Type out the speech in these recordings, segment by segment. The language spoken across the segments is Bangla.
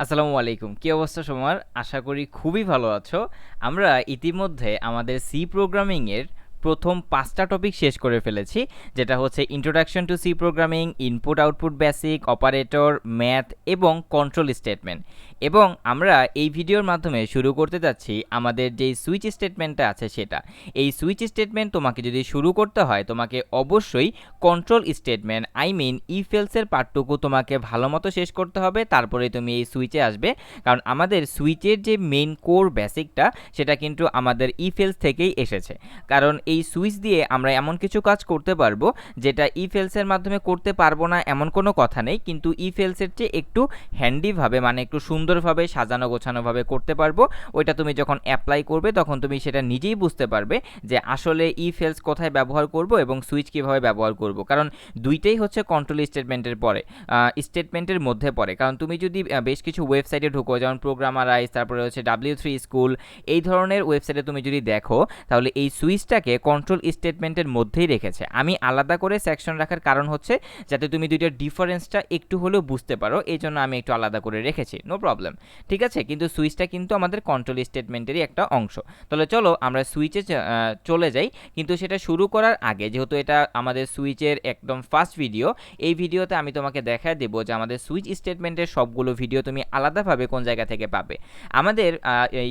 আসসালামু আলাইকুম। কি অবস্থা সবার? আশা করি খুবই ভালো আছো। আমরা ইতিমধ্যে আমাদের সি প্রোগ্রামিং এর প্রথম ৫ টা টপিক শেষ করে ফেলেছি। যেটা হচ্ছে introduction to C programming, input output basic, operator, math এবং কন্ট্রোল স্টেটমেন্ট। এবং আমরা এই ভিডিওর মাধ্যমে শুরু করতে যাচ্ছি আমাদের যেই সুইচ স্টেটমেন্টটা আছে সেটা। এই সুইচ স্টেটমেন্ট তোমাকে যদি শুরু করতে হয় তোমাকে অবশ্যই কন্ট্রোল স্টেটমেন্ট ইফ এলসের পার্টটুকু তোমাকে ভালোমতো শেষ করতে হবে, তারপরে তুমি এই সুইচে আসবে। কারণ আমাদের সুইচের যে মেইন কোর বেসিকটা সেটা কিন্তু আমাদের ইফ এলস থেকেই এসেছে। কারণ এই সুইচ দিয়ে আমরা এমন কিছু কাজ করতে পারবো যেটা ইফ এলসের মাধ্যমে করতে পারবো না এমন কোনো কথা নেই, কিন্তু ইফ এলসের চেয়ে একটু হ্যান্ডিভাবে মানে একটু সুন্দরভাবে সাজানো গোছানোভাবে করতে পারবো। ওইটা তুমি যখন অ্যাপ্লাই করবে তখন তুমি সেটা নিজেই বুঝতে পারবে যে আসলে ইফ এলস কোথায় ব্যবহার করব এবং সুইচ কীভাবে ব্যবহার করব। কারণ দুইটাই হচ্ছে কন্ট্রোল স্টেটমেন্টের পরে স্টেটমেন্টের মধ্যে পড়ে। কারণ তুমি যদি বেশ কিছু ওয়েবসাইটে ঢুকো, যেমন প্রোগ্রামারাইজ, তারপরে হচ্ছে W3 স্কুল, এই ধরনের ওয়েবসাইটে তুমি যদি দেখো তাহলে এই সুইচটাকে কন্ট্রোল স্টেটমেন্টের মধ্যেই রেখেছে। আমি আলাদা করে সেকশন রাখার কারণ হচ্ছে যাতে তুমি দুইটার ডিফারেন্সটা একটু হলেও বুঝতে পারো, এই জন্য আমি একটু আলাদা করে রেখেছি, নো প্রবলেম। ঠিক আছে, কিন্তু সুইচটা কিন্তু আমাদের কন্ট্রোল স্টেটমেন্টেরই একটা অংশ। তাহলে চলো আমরা সুইচে চলে যাই। কিন্তু সেটা শুরু করার আগে, যেহেতু এটা আমাদের সুইচের একদম ফার্স্ট ভিডিও, এই ভিডিওতে আমি তোমাকে দেখায় দেবো যে আমাদের সুইচ স্টেটমেন্টের সবগুলো ভিডিও তুমি আলাদাভাবে কোন জায়গা থেকে পাবে। আমাদের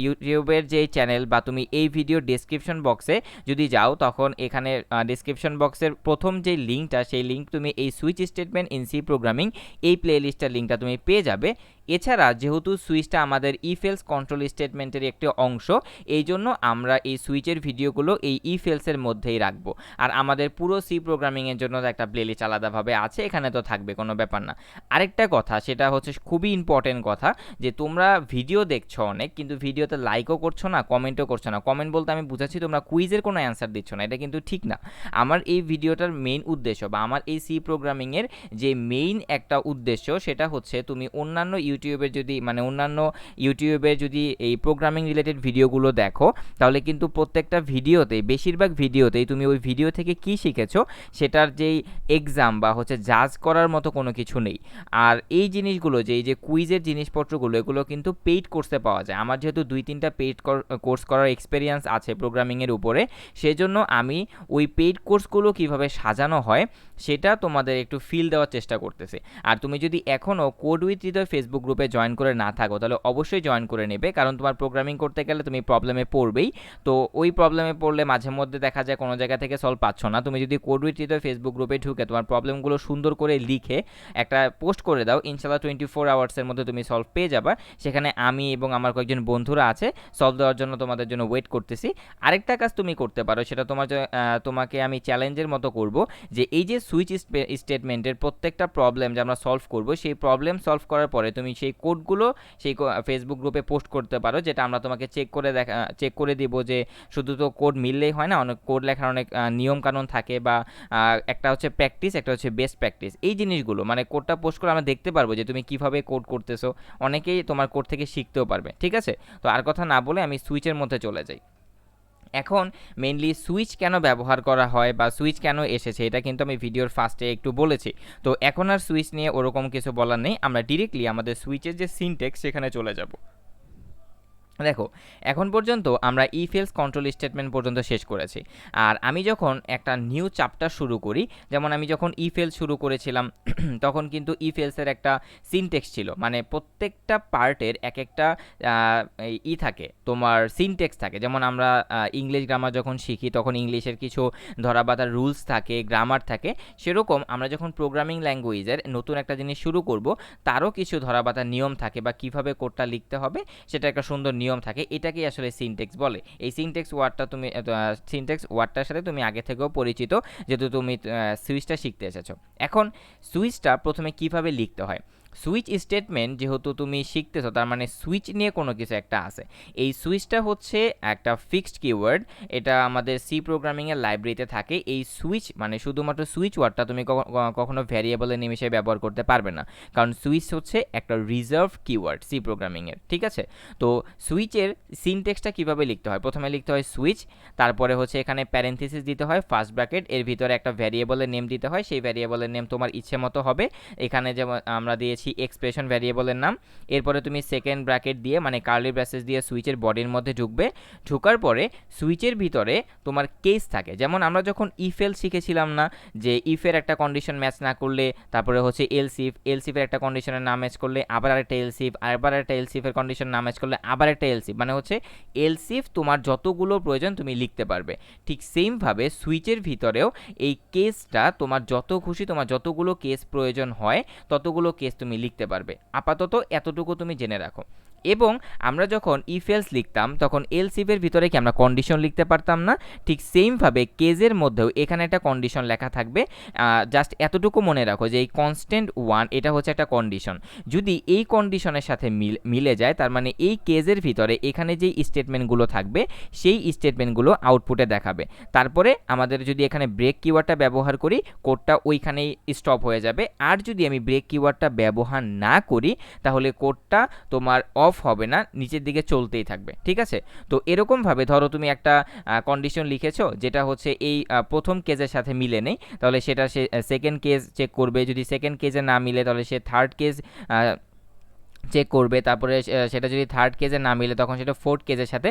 ইউটিউবের যে চ্যানেল বা তুমি এই ভিডিও ডেসক্রিপশন বক্সে যদি যাও তখন এখানে ডেসক্রিপশন বক্সের প্রথম যে লিঙ্কটা, সেই লিঙ্ক তুমি এই switch statement in C programming এই প্লেলিস্টটার লিঙ্কটা তুমি পেয়ে যাবে। এছাড়া যেহেতু সুইচটা আমাদের ইফ এলস কন্ট্রোল স্টেটমেন্টের একটি অংশ, এই জন্য আমরা এই সুইচের ভিডিওগুলো এই ইফ এলসের মধ্যেই রাখবো। আর আমাদের পুরো সি প্রোগ্রামিংয়ের জন্য একটা প্লেলিস্ট আলাদাভাবে আছে, এখানে তো থাকবে, কোনো ব্যাপার না। আরেকটা কথা, সেটা হচ্ছে খুবই ইম্পর্টেন্ট কথা, যে তোমরা ভিডিও দেখছো অনেক, কিন্তু ভিডিওতে লাইকও করছো না, কমেন্টও করছো না। কমেন্ট বলতে আমি বুঝাচ্ছি তোমরা কুইজের কোনো অ্যান্সার দিচ্ছ না, এটা কিন্তু ঠিক না। আমার এই ভিডিওটার মেইন উদ্দেশ্য বা আমার এই সি প্রোগ্রামিংয়ের যে মেইন একটা উদ্দেশ্য সেটা হচ্ছে তুমি অন্যান্য ইউটিউবের যদি এই প্রোগ্রামিং রিলেটেড ভিডিওগুলো দেখো, তাহলে কিন্তু প্রত্যেকটা ভিডিওতেই, বেশিরভাগ ভিডিওতেই তুমি ওই ভিডিও থেকে কি শিখেছো সেটার যেই এক্সাম বা হচ্ছে জাজ করার মতো কোনো কিছু নেই। আর এই জিনিসগুলো যে এই যে কুইজের জিনিসপত্রগুলো, এগুলো কিন্তু পেইড কোর্সে পাওয়া যায়। আমার যেহেতু 2-3টা পেইড কোর্স করার এক্সপিরিয়েন্স আছে প্রোগ্রামিংয়ের উপরে, সেজন্য আমি ওই পেইড কোর্সগুলো কিভাবে সাজানো হয় সেটা তোমাদের একটু ফিল দেওয়ার চেষ্টা করতেছি। আর তুমি যদি এখনও কোড উইথ হৃদয় ফেসবুক গ্রুপে জয়েন করে না থাকো তাহলে অবশ্যই জয়েন করে নেবে, কারণ তোমার প্রোগ্রামিং করতে গেলে তুমি প্রবলেমে পড়বেই। তো ওই প্রবলেমে পড়লে মাঝে মধ্যে দেখা যায় কোনো জায়গা থেকে সলভ পাচ্ছ না, তুমি যদি কোড উইথ হৃদয় ফেসবুক গ্রুপে ঢুকে তোমার প্রবলেমগুলো সুন্দর করে লিখে একটা পোস্ট করে দাও, ইনশাল্লাহ 24 আওয়ার্সের মধ্যে তুমি সলভ পেয়ে যাবা। সেখানে আমি এবং আমার কয়েকজন বন্ধুরা আছে সলভ দেওয়ার জন্য, তোমাদের জন্য ওয়েট করতেছি। আরেকটা কাজ তুমি করতে পারো, সেটা তোমাকে আমি চ্যালেঞ্জের মতো করব, যে এই যে সুইচ স্টেটমেন্টের প্রত্যেকটা প্রবলেম যে আমরা সলভ করব, সেই প্রবলেম সলভ করার পরে তুমি সেই কোডগুলো সেই ফেসবুক গ্রুপে পোস্ট করতে পারো, যেটা আমরা তোমাকে চেক করে দিব। যে শুধু তো কোড মিললেই হয় না, অনেক কোড লেখার অনেক নিয়মকানুন থাকে, বা একটা হচ্ছে প্র্যাকটিস, একটা হচ্ছে বেস্ট প্র্যাকটিস। এই জিনিসগুলো মানে কোডটা পোস্ট করে আমরা দেখতে পারবো যে তুমি কিভাবে কোড করতেছো, অনেকেই তোমার কোড থেকে শিখতেও পারবে। ঠিক আছে, তো আর কথা না বলে আমি সুইচের মধ্যে চলে যাই। এখন মেইনলি সুইচ কেন ব্যবহার করা হয় বা সুইচ কেন এসেছে এটা কিন্তু আমি ভিডিওর ফার্স্টে একটু বলেছি। তো এখন আর সুইচ নিয়ে ওরকম কিছু বলার নেই, আমরা ডিরেক্টলি আমাদের সুইচের যে সিনট্যাক্স সেখানে চলে যাব। দেখো, এখন পর্যন্ত আমরা ইফ এলস কন্ট্রোল স্টেটমেন্ট পর্যন্ত শেষ করেছি। আর আমি যখন একটা নিউ চ্যাপ্টার শুরু করি, যেমন আমি যখন ইফ এলস শুরু করেছিলাম তখন কিন্তু ইফ এলসের একটা সিনটেক্স ছিল, মানে প্রত্যেকটা পার্টের এক একটা থাকে, তোমার সিনটেক্স থাকে। যেমন আমরা ইংলিশ গ্রামার যখন শিখি তখন ইংলিশের কিছু ধরাবাঁধার রুলস থাকে, গ্রামার থাকে, সেরকম আমরা যখন প্রোগ্রামিং ল্যাঙ্গুয়েজের নতুন একটা জিনিস শুরু করব তারও কিছু ধরাবাঁধার নিয়ম থাকে, বা কিভাবে কোডটা লিখতে হবে সেটা একটা সুন্দর নিয়ম থাকে। এটাকেই আসলে সিনটেক্স বলে। এই সিনটেক্স ওয়ার্ডটার সাথে তুমি আগে থেকেও পরিচিত, যেহেতু তুমি সুইচটা শিখতে এসেছো। এখন সুইচটা প্রথমে কিভাবে লিখতে হয়, সুইচ স্টেটমেন্ট যেহেতু তুমি শিখতেছো, তার মানে সুইচ নিয়ে কোনো কিছু একটা আছে। এই সুইচটা হচ্ছে একটা ফিক্সড কিওয়ার্ড, এটা আমাদের সি প্রোগ্রামিংয়ের লাইব্রেরিতে থাকে। এই সুইচ মানে শুধুমাত্র সুইচ ওয়ার্ডটা তুমি কখনো ভ্যারিয়েবলের নিমিশে ব্যবহার করতে পারবে না, কারণ সুইচ হচ্ছে একটা রিজার্ভ কিওয়ার্ড সি প্রোগ্রামিংয়ের। ঠিক আছে, তো সুইচের সিনটেক্সটা কিভাবে লিখতে হয়, প্রথমে লিখতে হয় সুইচ, তারপরে হচ্ছে এখানে প্যারেন্থেসিস দিতে হয়, ফার্স্ট ব্র্যাকেট, এর ভিতরে একটা ভ্যারিয়েবলের নেম দিতে হয়, সেই ভ্যারিয়েবলের নেম তোমার ইচ্ছে মতো হবে। এখানে যেমন আমরা দিয়েছি দিয়েছি এক্সপ্রেশন ভ্যারিয়েবলের নাম, এরপরে তুমি সেকেন্ড ব্র্যাকেট দিয়ে মানে কার্লি ব্রেসেস দিয়ে সুইচের বডির মধ্যে ঢুকবে, ঢোকার পরে সুইচের ভিতরে তোমার কেস থাকে। যেমন আমরা যখন ইফ এল শিখেছিলাম না, যে ইফের একটা কন্ডিশন ম্যাচ না করলে তারপরে হচ্ছে এলসিফ, এলসিফের একটা কন্ডিশনের না ম্যাচ করলে আবার আরেকটা এলসিফ, আবার একটা এলসিফের কন্ডিশন না ম্যাচ করলে আবার একটা এলসিফ, মানে হচ্ছে এলসিফ তোমার যতগুলো প্রয়োজন তুমি লিখতে পারবে। ঠিক সেমভাবে সুইচের ভিতরেও এই কেসটা তোমার যত খুশি, তোমার যতগুলো কেস প্রয়োজন হয় ততগুলো কেস তুমি লিখতে পারবে। আপাতত এতটুকু তুমি জেনে রাখো। এবং আমরা যখন ইফ এলস লিখতাম তখন এলসিফের ভিতরে কি আমরা কন্ডিশন লিখতে পারতাম না? ঠিক সেমভাবে কেজের মধ্যেও এখানে একটা কন্ডিশন লেখা থাকবে। জাস্ট এতটুকু মনে রাখো যে এই কনস্ট্যান্ট 1 এটা হচ্ছে একটা কন্ডিশন, যদি এই কন্ডিশনের সাথে মিলে যায় তার মানে এই কেজের ভিতরে এখানে যেই স্টেটমেন্টগুলো থাকবে সেই স্টেটমেন্টগুলো আউটপুটে দেখাবে। তারপরে আমাদের যদি এখানে ব্রেক কিওয়ার্ডটা ব্যবহার করি কোডটা ওইখানেই স্টপ হয়ে যাবে, আর যদি আমি ব্রেক কিওয়ার্ডটা ব্যবহার না করি তাহলে কোডটা তোমার অফ হবে না, নিচের দিকে চলতেই থাকবে। ঠিক আছে, তো এরকমভাবে ধরো তুমি একটা কন্ডিশন লিখেছো যেটা হচ্ছে এই প্রথম কেজের সাথে মিলে নেই, তাহলে সেটা সে সেকেন্ড কেজ চেক করবে, যদি সেকেন্ড কেজে না মিলে তাহলে সে থার্ড কেজ চেক করবে, তারপরে সেটা যদি থার্ড কেজে না মিলে তখন সেটা ফোর্থ কেজের সাথে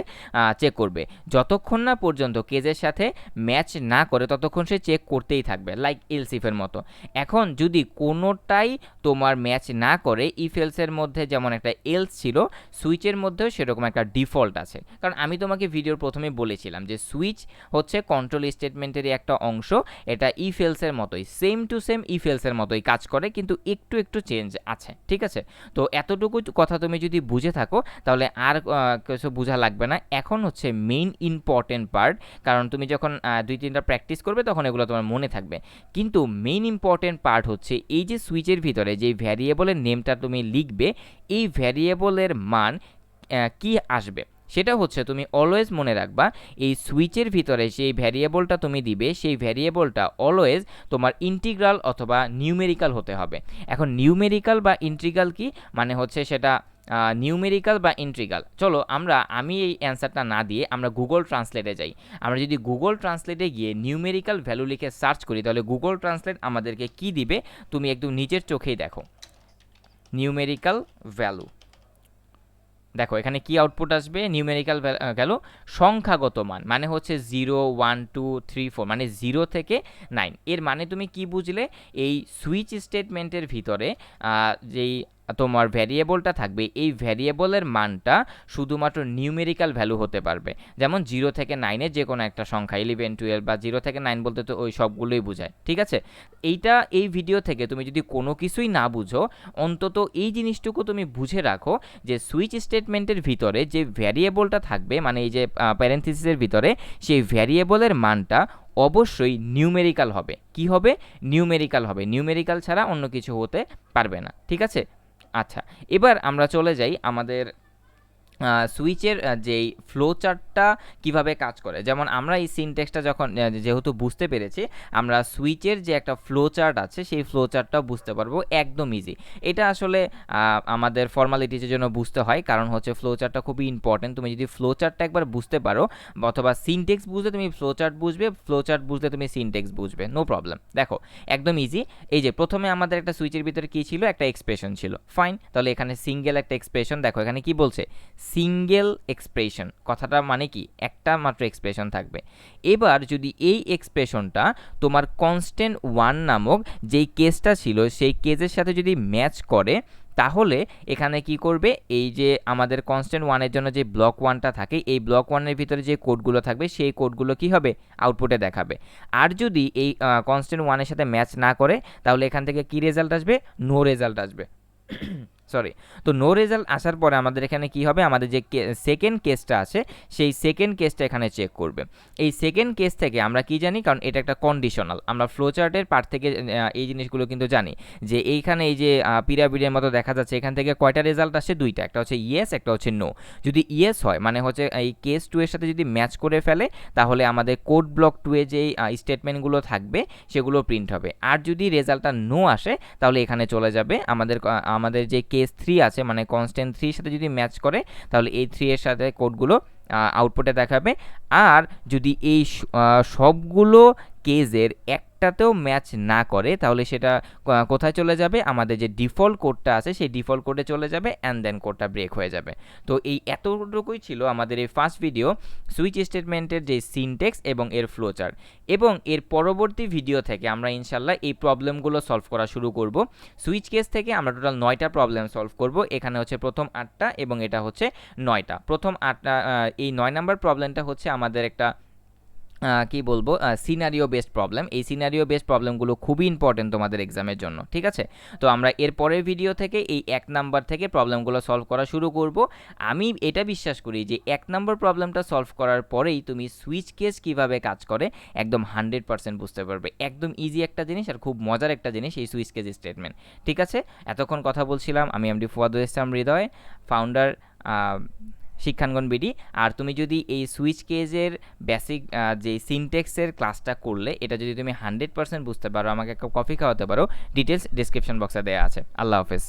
চেক করবে। যতক্ষণ না পর্যন্ত কেজের সাথে ম্যাচ না করে ততক্ষণ সে চেক করতেই থাকবে, লাইক এলসিফের মতো। এখন যদি কোনোটাই তোমার ম্যাচ না করে, ইফ এলসের মধ্যে যেমন একটা এলস ছিল, সুইচের মধ্যেও সেরকম একটা ডিফল্ট আছে। কারণ আমি তোমাকে ভিডিওর প্রথমে বলেছিলাম যে সুইচ হচ্ছে কন্ট্রোল স্টেটমেন্টেরই একটা অংশ, এটা ইফ এলসের মতোই সেম টু সেম ইফ এলসের মতোই কাজ করে, কিন্তু একটু একটু চেঞ্জ আছে। ঠিক আছে, তো এতটুকু কথা তুমি যদি বুঝে থাকো তাহলে আর কিছু বোঝা লাগবে না। এখন হচ্ছে মেইন ইম্পর্টেন্ট পার্ট, কারণ তুমি যখন 2-3টা প্র্যাকটিস করবে তখন এগুলো তোমার মনে থাকবে, কিন্তু মেইন ইম্পর্টেন্ট পার্ট হচ্ছে এই যে সুইচের ভিতরে যে ভ্যারিয়েবলের নেমটা তুমি লিখবে, এই ভ্যারিয়েবলের মান কি আসবে সেটা হচ্ছে তুমি অলওয়েজ মনে রাখবা এই সুইচের ভিতরে সেই ভ্যারিয়েবলটা তুমি দিবে, সেই ভ্যারিয়েবলটা অলওয়েজ তোমার ইন্টিগ্রাল অথবা নিউমেরিক্যাল হতে হবে। এখন নিউমেরিক্যাল বা ইন্টিগ্রাল কি মানে হচ্ছে সেটা নিউমেরিক্যাল বা ইন্টিগ্রাল। চলো আমি এই অ্যান্সারটা না দিয়ে আমরা গুগল ট্রান্সলেটে যাই। আমরা যদি গুগল ট্রান্সলেটে গিয়ে নিউমেরিক্যাল ভ্যালু লিখে সার্চ করি তাহলে গুগল ট্রান্সলেট আমাদেরকে কি দিবে তুমি একদম নিজের চোখেই দেখো। নিউমেরিক্যাল ভ্যালু, দেখো এখানে কি আউটপুট আসবে, নিউমেরিক্যাল ভ্যালু সংখ্যাগত মান, মানে হচ্ছে 0 1 2 3 4, মানে 0 থেকে 9। এর মানে তুমি কি বুঝলে, এই সুইচ স্টেটমেন্টের ভিতরে যেই তোমার ভ্যারিয়েবলটা থাকবে এই ভ্যারিয়েবলের মানটা শুধুমাত্র নিউমেরিক্যাল ভ্যালু হতে পারবে, যেমন 0 থেকে 9-এর যে কোনো একটা সংখ্যা, 11 12 বা 0 থেকে 9 বলতে তো ওই সবগুলোই বোঝায়। ঠিক আছে, এই ভিডিও থেকে তুমি যদি কোনো কিছুই না বুঝো অন্তত এই জিনিসটুকু তুমি বুঝে রাখো যে সুইচ স্টেটমেন্টের ভিতরে যে ভ্যারিয়েবলটা থাকবে মানে এই যে প্যারেনথিসিসের ভিতরে সেই ভ্যারিয়েবলের মানটা অবশ্যই নিউমেরিক্যাল হবে। কি হবে? নিউমেরিক্যাল হবে, নিউমেরিক্যাল ছাড়া অন্য কিছু হতে পারবে না। ঠিক আছে, আচ্ছা এবার আমরা চলে যাই আমাদের সুইচের যেই ফ্লো চার্টটা কীভাবে কাজ করে। যেমন আমরা এই সিনটেক্সটা যখন যেহেতু বুঝতে পেরেছি, আমরা সুইচের যে একটা ফ্লো চার্ট আছে সেই ফ্লো চার্টটাও বুঝতে পারবো একদম ইজি। এটা আসলে আমাদের ফর্মালিটিজের জন্য বুঝতে হয়, কারণ হচ্ছে ফ্লো চার্টটা খুবই ইম্পর্টেন্ট। তুমি যদি ফ্লো চার্টটা একবার বুঝতে পারো অথবা সিনটেক্স বুঝলে তুমি ফ্লো চার্ট বুঝবে, ফ্লো চার্ট বুঝলে তুমি সিনটেক্স বুঝবে, নো প্রবলেম। দেখো একদম ইজি। এই যে প্রথমে আমাদের একটা সুইচের ভিতরে কী ছিল, একটা এক্সপ্রেশন ছিল, ফাইন। তাহলে এখানে সিঙ্গেল একটা এক্সপ্রেশন, দেখো এখানে কি বলছে, সিঙ্গেল এক্সপ্রেশন, কথাটা মানে কি একটা মাত্র এক্সপ্রেশন থাকবে। এবার যদি এই এক্সপ্রেশনটা তোমার কনস্ট্যান্ট 1 নামক যেই কেসটা ছিল সেই কেসের সাথে যদি ম্যাচ করে তাহলে এখানে কি করবে, এই যে আমাদের কনস্ট্যান্ট 1-এর জন্য যে ব্লক 1টা থাকে এই ব্লক 1-এর ভিতরে যে কোডগুলো থাকবে সেই কোডগুলো কি হবে, আউটপুটে দেখাবে। আর যদি এই কনস্ট্যান্ট 1-এর সাথে ম্যাচ না করে তাহলে এখান থেকে কি রেজাল্ট আসবে, নো রেজাল্ট আসবে। সরি, তো নো রেজাল্ট আসার পরে আমাদের এখানে কি হবে, আমাদের যে সেকেন্ড কেসটা আছে সেই সেকেন্ড কেসটা এখানে চেক করবে। এই সেকেন্ড কেস থেকে আমরা কি জানি, কারণ এটা একটা কন্ডিশনাল, আমরা ফ্লো চার্টের পার্ট থেকে এই জিনিসগুলো কিন্তু জানি যে এইখানে এই যে পিরামিডের মতো দেখা যাচ্ছে এখান থেকে কয়টা রেজাল্ট আসে, দুইটা, একটা হচ্ছে ইয়েস একটা হচ্ছে নো। যদি ইয়েস হয় মানে হচ্ছে এই কেস 2 এর সাথে যদি ম্যাচ করে ফেলে তাহলে আমাদের কোড ব্লক 2 এ যেই স্টেটমেন্টগুলো থাকবে সেগুলো প্রিন্ট হবে। আর যদি রেজাল্টটা নো আসে তাহলে এখানে চলে যাবে আমাদের যে কেস 3 আছে মানে কনস্ট্যান্ট 3 এর সাথে যদি ম্যাচ করে তাহলে এই 3 এর সাথে কোডগুলো আউটপুটে দেখাবে। আর যদি এই সবগুলো কেসের একটাতেও ম্যাচ না করে তাহলে সেটা কোথায় চলে যাবে, আমাদের যে ডিফল্ট কোডটা আছে সেই ডিফল্ট কোডে চলে যাবে অ্যান্ড দেন কোডটা ব্রেক হয়ে যাবে। তো এই এতটুকুই ছিল আমাদের এই ফার্স্ট ভিডিও সুইচ স্টেটমেন্টের যে সিনট্যাক্স এবং এর ফ্লোচার্ট, এবং এর পরবর্তী ভিডিও থেকে আমরা ইনশাল্লাহ এই প্রবলেমগুলো সলভ করা শুরু করব। সুইচ কেস থেকে আমরা টোটাল 9টা প্রবলেম সলভ করব, এখানে হচ্ছে প্রথম 8টা এবং এটা হচ্ছে 9টা। প্রথম 8টা এই 9 নাম্বার প্রবলেমটা হচ্ছে আমাদের একটা কি বলবো সিনারিও বেসড প্রবলেম। এই সিনারিও বেসড প্রবলেমগুলো খুবই ইম্পর্টেন্ট তোমাদের এক্সামের জন্য, ঠিক আছে? তো আমরা এর পরের ভিডিও থেকে এই 1 নাম্বার থেকে প্রবলেমগুলো সলভ করা শুরু করব। আমি এটা বিশ্বাস করি যে 1 নাম্বার প্রবলেমটা সলভ করার পরেই তুমি সুইচ কেস কিভাবে কাজ করে একদম 100% বুঝতে পারবে। একদম ইজি একটা জিনিস আর খুব মজার একটা জিনিস এই সুইচ কেস স্টেটমেন্ট, ঠিক আছে? এতক্ষণ কথা বলছিলাম আমি এমডি ফুয়াদুল ইসলাম হৃদয়, ফাউন্ডার শিক্ষাঙ্গন বিডি। আর তুমি যদি এই সুইচ কেজের বেসিক যে সিনট্যাক্সের ক্লাসটা করলে এটা যদি তুমি 100% বুঝতে পারো, আমাকে একটা কফি খাওয়াতে পারো, ডিটেলস ডিসক্রিপশন বক্সে দেওয়া আছে। আল্লাহ হাফেজ।